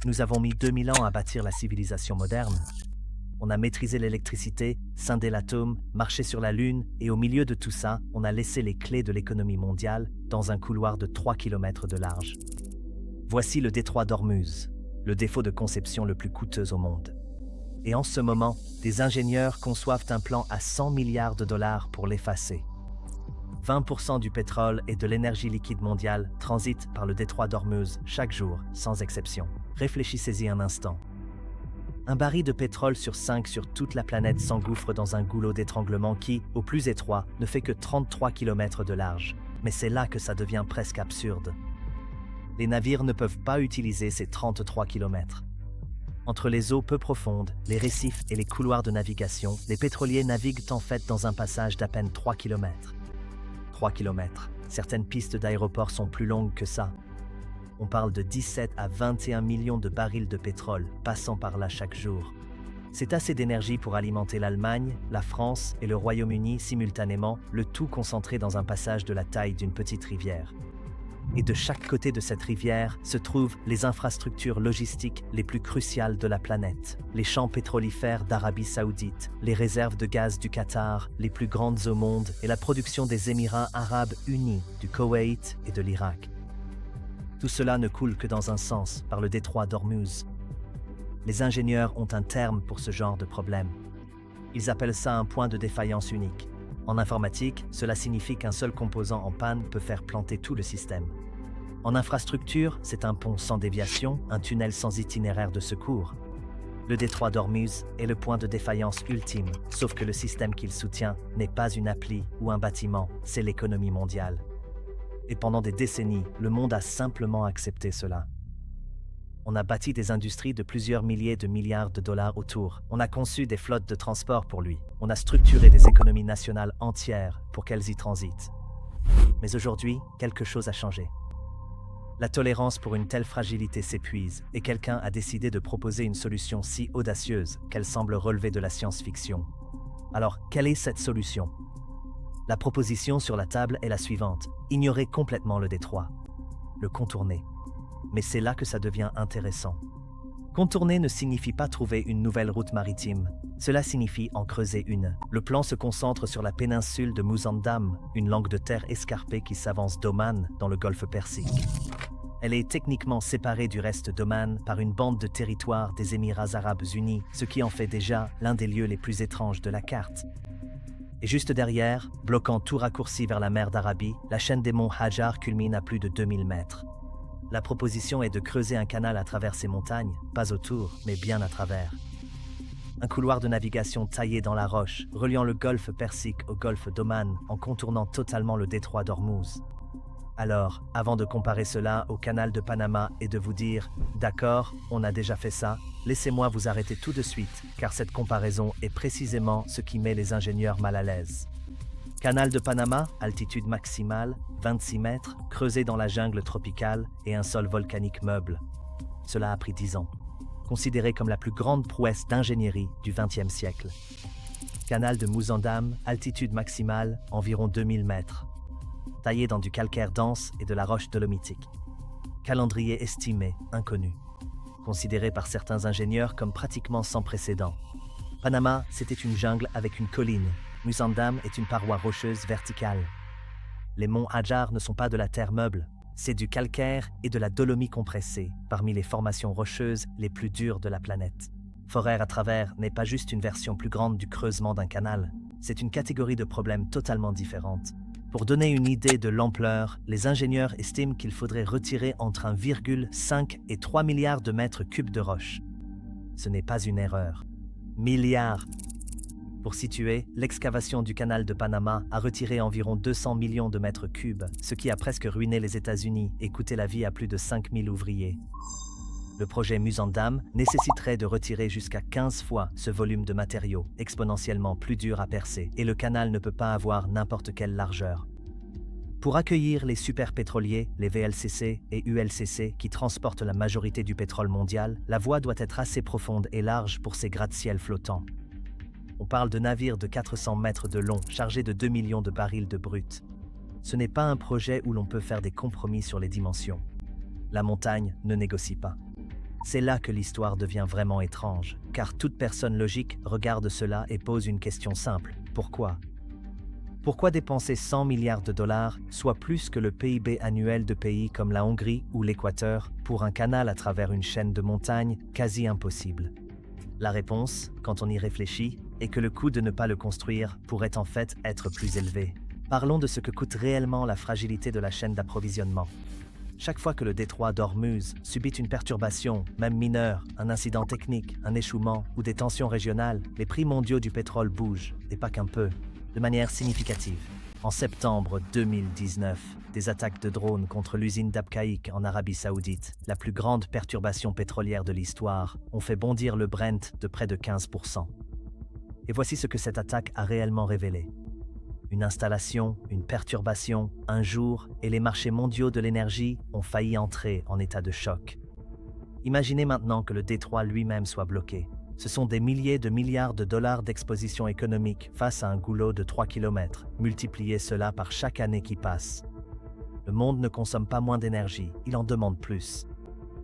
Nous avons mis 2000 ans à bâtir la civilisation moderne. On a maîtrisé l'électricité, scindé l'atome, marché sur la Lune, et au milieu de tout ça, on a laissé les clés de l'économie mondiale dans un couloir de 3 km de large. Voici le détroit d'Ormuz, le défaut de conception le plus coûteux au monde. Et en ce moment, des ingénieurs conçoivent un plan à 100 milliards de dollars pour l'effacer. 20% du pétrole et de l'énergie liquide mondiale transitent par le détroit d'Ormuz chaque jour, sans exception. Réfléchissez-y un instant. Un baril de pétrole sur 5 sur toute la planète s'engouffre dans un goulot d'étranglement qui, au plus étroit, ne fait que 33 km de large. Mais c'est là que ça devient presque absurde. Les navires ne peuvent pas utiliser ces 33 km. Entre les eaux peu profondes, les récifs et les couloirs de navigation, les pétroliers naviguent en fait dans un passage d'à peine 3 km. 3 km. Certaines pistes d'aéroport sont plus longues que ça. On parle de 17 à 21 millions de barils de pétrole passant par là chaque jour. C'est assez d'énergie pour alimenter l'Allemagne, la France et le Royaume-Uni simultanément, le tout concentré dans un passage de la taille d'une petite rivière. Et de chaque côté de cette rivière se trouvent les infrastructures logistiques les plus cruciales de la planète. Les champs pétrolifères d'Arabie Saoudite, les réserves de gaz du Qatar, les plus grandes au monde, et la production des Émirats arabes unis, du Koweït et de l'Irak. Tout cela ne coule que dans un sens, par le détroit d'Ormuz. Les ingénieurs ont un terme pour ce genre de problème. Ils appellent ça un point de défaillance unique. En informatique, cela signifie qu'un seul composant en panne peut faire planter tout le système. En infrastructure, c'est un pont sans déviation, un tunnel sans itinéraire de secours. Le détroit d'Ormuz est le point de défaillance ultime, sauf que le système qu'il soutient n'est pas une appli ou un bâtiment, c'est l'économie mondiale. Et pendant des décennies, le monde a simplement accepté cela. On a bâti des industries de plusieurs milliers de milliards de dollars autour. On a conçu des flottes de transport pour lui. On a structuré des économies nationales entières pour qu'elles y transitent. Mais aujourd'hui, quelque chose a changé. La tolérance pour une telle fragilité s'épuise et quelqu'un a décidé de proposer une solution si audacieuse qu'elle semble relever de la science-fiction. Alors, quelle est cette solution ? La proposition sur la table est la suivante. Ignorer complètement le détroit. Le contourner. Mais c'est là que ça devient intéressant. Contourner ne signifie pas trouver une nouvelle route maritime. Cela signifie en creuser une. Le plan se concentre sur la péninsule de Mouzandam, une langue de terre escarpée qui s'avance d'Oman dans le golfe Persique. Elle est techniquement séparée du reste d'Oman par une bande de territoire des Émirats arabes unis, ce qui en fait déjà l'un des lieux les plus étranges de la carte. Et juste derrière, bloquant tout raccourci vers la mer d'Arabie, la chaîne des monts Hajar culmine à plus de 2000 mètres. La proposition est de creuser un canal à travers ces montagnes, pas autour, mais bien à travers. Un couloir de navigation taillé dans la roche, reliant le golfe Persique au golfe d'Oman en contournant totalement le détroit d'Ormuz. Alors, avant de comparer cela au canal de Panama et de vous dire « D'accord, on a déjà fait ça », laissez-moi vous arrêter tout de suite, car cette comparaison est précisément ce qui met les ingénieurs mal à l'aise. Canal de Panama, altitude maximale, 26 mètres, creusé dans la jungle tropicale et un sol volcanique meuble. Cela a pris 10 ans. Considéré comme la plus grande prouesse d'ingénierie du XXe siècle. Canal de Mouzandam, altitude maximale, environ 2000 mètres. Taillé dans du calcaire dense et de la roche dolomitique. Calendrier estimé, inconnu. Considéré par certains ingénieurs comme pratiquement sans précédent. Panama, c'était une jungle avec une colline. Mouzandam est une paroi rocheuse verticale. Les monts Hajar ne sont pas de la terre meuble, c'est du calcaire et de la dolomie compressée, parmi les formations rocheuses les plus dures de la planète. Forer à travers n'est pas juste une version plus grande du creusement d'un canal, c'est une catégorie de problèmes totalement différente. Pour donner une idée de l'ampleur, les ingénieurs estiment qu'il faudrait retirer entre 1,5 et 3 milliards de mètres cubes de roche. Ce n'est pas une erreur. Milliards! Pour situer, l'excavation du canal de Panama a retiré environ 200 millions de mètres cubes, ce qui a presque ruiné les États-Unis et coûté la vie à plus de 5000 ouvriers. Le projet Mouzandam nécessiterait de retirer jusqu'à 15 fois ce volume de matériaux, exponentiellement plus dur à percer, et le canal ne peut pas avoir n'importe quelle largeur. Pour accueillir les superpétroliers, les VLCC et ULCC qui transportent la majorité du pétrole mondial, la voie doit être assez profonde et large pour ces gratte-ciel flottants. On parle de navires de 400 mètres de long, chargés de 2 millions de barils de brut. Ce n'est pas un projet où l'on peut faire des compromis sur les dimensions. La montagne ne négocie pas. C'est là que l'histoire devient vraiment étrange, car toute personne logique regarde cela et pose une question simple. Pourquoi ? Pourquoi dépenser 100 milliards de dollars, soit plus que le PIB annuel de pays comme la Hongrie ou l'Équateur, pour un canal à travers une chaîne de montagnes quasi impossible ? La réponse, quand on y réfléchit, est que le coût de ne pas le construire pourrait en fait être plus élevé. Parlons de ce que coûte réellement la fragilité de la chaîne d'approvisionnement. Chaque fois que le détroit d'Ormuz subit une perturbation, même mineure, un incident technique, un échouement ou des tensions régionales, les prix mondiaux du pétrole bougent, et pas qu'un peu, de manière significative. En septembre 2019, des attaques de drones contre l'usine d'Abqaiq en Arabie Saoudite, la plus grande perturbation pétrolière de l'histoire, ont fait bondir le Brent de près de 15%. Et voici ce que cette attaque a réellement révélé. Une installation, une perturbation, un jour, et les marchés mondiaux de l'énergie ont failli entrer en état de choc. Imaginez maintenant que le détroit lui-même soit bloqué. Ce sont des milliers de milliards de dollars d'exposition économique face à un goulot de 3 km. Multipliez cela par chaque année qui passe. Le monde ne consomme pas moins d'énergie, il en demande plus.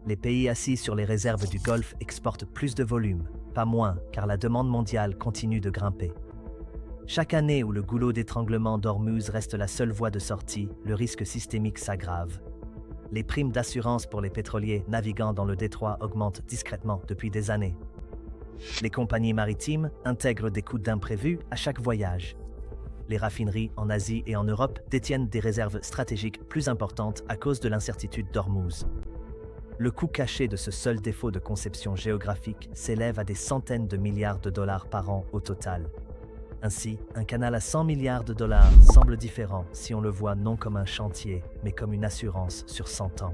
Les pays assis sur les réserves du Golfe exportent plus de volume, pas moins, car la demande mondiale continue de grimper. Chaque année où le goulot d'étranglement d'Ormuz reste la seule voie de sortie, le risque systémique s'aggrave. Les primes d'assurance pour les pétroliers naviguant dans le détroit augmentent discrètement depuis des années. Les compagnies maritimes intègrent des coûts d'imprévus à chaque voyage. Les raffineries en Asie et en Europe détiennent des réserves stratégiques plus importantes à cause de l'incertitude d'Ormuz. Le coût caché de ce seul défaut de conception géographique s'élève à des centaines de milliards de dollars par an au total. Ainsi, un canal à 100 milliards de dollars semble différent si on le voit non comme un chantier, mais comme une assurance sur 100 ans.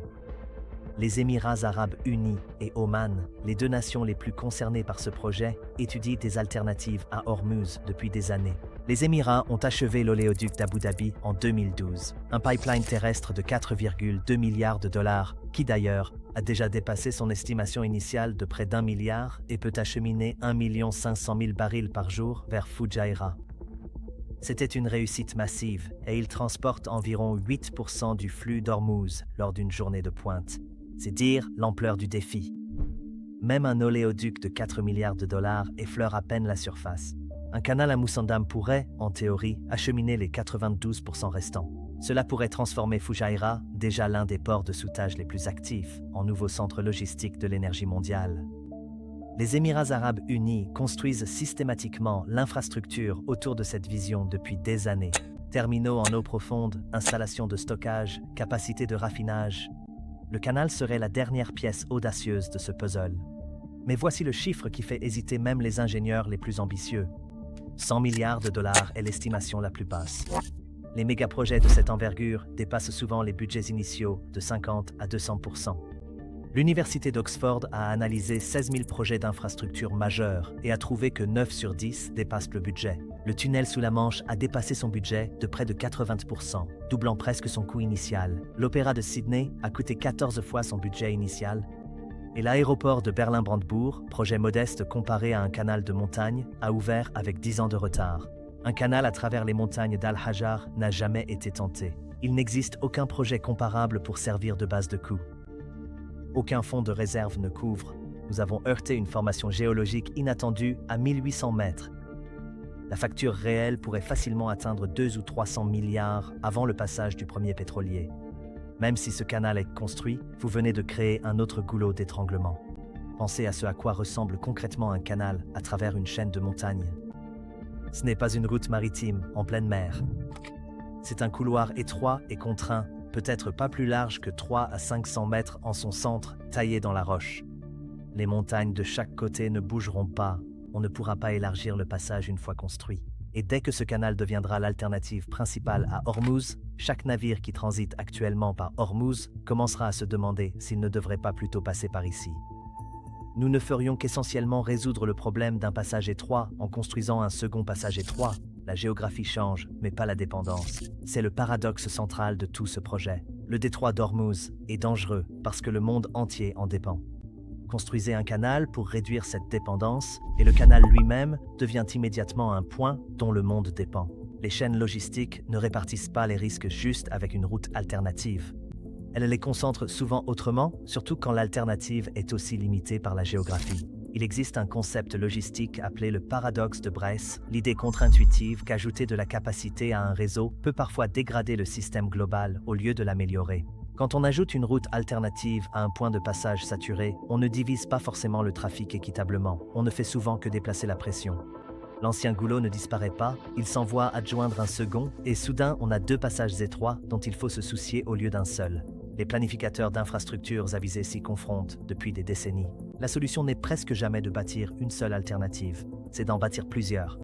Les Émirats arabes unis et Oman, les deux nations les plus concernées par ce projet, étudient des alternatives à Ormuz depuis des années. Les Émirats ont achevé l'oléoduc d'Abu Dhabi en 2012, un pipeline terrestre de 4,2 milliards de dollars, qui d'ailleurs a déjà dépassé son estimation initiale de près d'1 milliard et peut acheminer 1 500 000 barils par jour vers Fujairah. C'était une réussite massive et il transporte environ 8% du flux d'Ormuz lors d'une journée de pointe. C'est dire l'ampleur du défi. Même un oléoduc de 4 milliards de dollars effleure à peine la surface. Un canal à Moussandam pourrait, en théorie, acheminer les 92% restants. Cela pourrait transformer Fujairah, déjà l'un des ports de soudage les plus actifs, en nouveau centre logistique de l'énergie mondiale. Les Émirats arabes unis construisent systématiquement l'infrastructure autour de cette vision depuis des années. Terminaux en eau profonde, installations de stockage, capacité de raffinage. Le canal serait la dernière pièce audacieuse de ce puzzle. Mais voici le chiffre qui fait hésiter même les ingénieurs les plus ambitieux. 100 milliards de dollars est l'estimation la plus basse. Les mégaprojets de cette envergure dépassent souvent les budgets initiaux de 50 à 200%. L'Université d'Oxford a analysé 16 000 projets d'infrastructures majeures et a trouvé que 9 sur 10 dépassent le budget. Le tunnel sous la Manche a dépassé son budget de près de 80%, doublant presque son coût initial. L'Opéra de Sydney a coûté 14 fois son budget initial. Et l'aéroport de Berlin-Brandebourg, projet modeste comparé à un canal de montagne, a ouvert avec 10 ans de retard. Un canal à travers les montagnes d'Al-Hajar n'a jamais été tenté. Il n'existe aucun projet comparable pour servir de base de coût. Aucun fonds de réserve ne couvre. Nous avons heurté une formation géologique inattendue à 1800 mètres. La facture réelle pourrait facilement atteindre 200 ou 300 milliards avant le passage du premier pétrolier. Même si ce canal est construit, vous venez de créer un autre goulot d'étranglement. Pensez à ce à quoi ressemble concrètement un canal à travers une chaîne de montagnes. Ce n'est pas une route maritime en pleine mer. C'est un couloir étroit et contraint, peut-être pas plus large que 3 à 500 mètres en son centre, taillé dans la roche. Les montagnes de chaque côté ne bougeront pas, on ne pourra pas élargir le passage une fois construit. Et dès que ce canal deviendra l'alternative principale à Ormuz, chaque navire qui transite actuellement par Ormuz commencera à se demander s'il ne devrait pas plutôt passer par ici. Nous ne ferions qu'essentiellement résoudre le problème d'un passage étroit en construisant un second passage étroit. La géographie change, mais pas la dépendance. C'est le paradoxe central de tout ce projet. Le détroit d'Ormuz est dangereux parce que le monde entier en dépend. Construisez un canal pour réduire cette dépendance et le canal lui-même devient immédiatement un point dont le monde dépend. Les chaînes logistiques ne répartissent pas les risques juste avec une route alternative. Elle les concentre souvent autrement, surtout quand l'alternative est aussi limitée par la géographie. Il existe un concept logistique appelé le paradoxe de Bress, l'idée contre-intuitive qu'ajouter de la capacité à un réseau peut parfois dégrader le système global au lieu de l'améliorer. Quand on ajoute une route alternative à un point de passage saturé, on ne divise pas forcément le trafic équitablement, on ne fait souvent que déplacer la pression. L'ancien goulot ne disparaît pas, il s'envoie adjoindre un second, et soudain on a deux passages étroits dont il faut se soucier au lieu d'un seul. Les planificateurs d'infrastructures avisés s'y confrontent depuis des décennies. La solution n'est presque jamais de bâtir une seule alternative, c'est d'en bâtir plusieurs.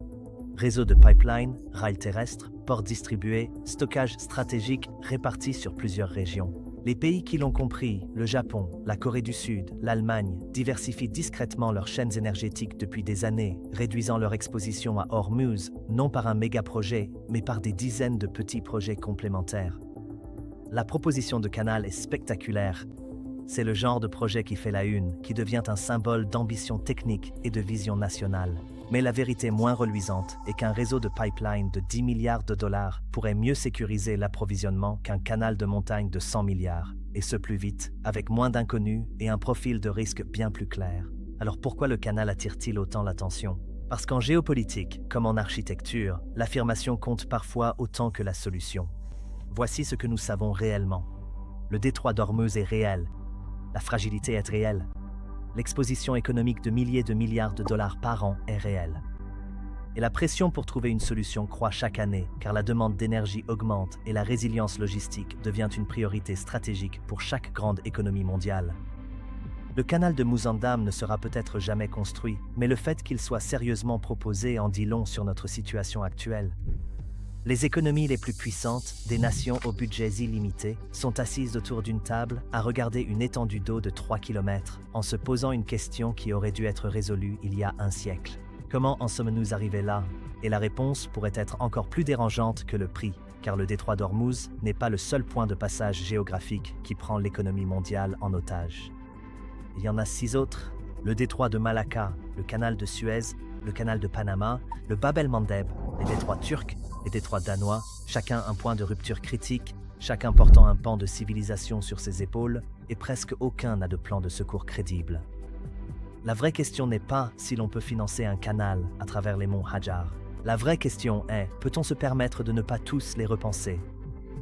Réseau de pipeline, rails terrestres, ports distribués, stockage stratégique répartis sur plusieurs régions. Les pays qui l'ont compris, le Japon, la Corée du Sud, l'Allemagne, diversifient discrètement leurs chaînes énergétiques depuis des années, réduisant leur exposition à Hormuz, non par un méga-projet, mais par des dizaines de petits projets complémentaires. La proposition de Canal est spectaculaire. C'est le genre de projet qui fait la une, qui devient un symbole d'ambition technique et de vision nationale. Mais la vérité moins reluisante est qu'un réseau de pipeline de 10 milliards de dollars pourrait mieux sécuriser l'approvisionnement qu'un canal de montagne de 100 milliards, et ce plus vite, avec moins d'inconnus et un profil de risque bien plus clair. Alors pourquoi le canal attire-t-il autant l'attention ? Parce qu'en géopolitique, comme en architecture, l'affirmation compte parfois autant que la solution. Voici ce que nous savons réellement. Le détroit d'Ormuz est réel. La fragilité est réelle. L'exposition économique de milliers de milliards de dollars par an est réelle. Et la pression pour trouver une solution croît chaque année, car la demande d'énergie augmente et la résilience logistique devient une priorité stratégique pour chaque grande économie mondiale. Le canal de Mouzandam ne sera peut-être jamais construit, mais le fait qu'il soit sérieusement proposé en dit long sur notre situation actuelle. Les économies les plus puissantes, des nations aux budgets illimités, sont assises autour d'une table à regarder une étendue d'eau de 3 km en se posant une question qui aurait dû être résolue il y a un siècle. Comment en sommes-nous arrivés là ? Et la réponse pourrait être encore plus dérangeante que le prix, car le détroit d'Ormuz n'est pas le seul point de passage géographique qui prend l'économie mondiale en otage. Il y en a 6 autres, le détroit de Malacca, le canal de Suez, le canal de Panama, le Bab el-Mandeb, les détroits turcs, les détroits danois, chacun un point de rupture critique, chacun portant un pan de civilisation sur ses épaules, et presque aucun n'a de plan de secours crédible. La vraie question n'est pas si l'on peut financer un canal à travers les monts Hajar. La vraie question est, peut-on se permettre de ne pas tous les repenser ?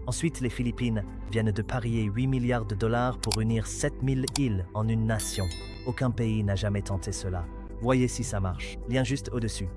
Ensuite, les Philippines viennent de parier 8 milliards de dollars pour unir 7000 îles en une nation. Aucun pays n'a jamais tenté cela. Voyez si ça marche. Lien juste au-dessus.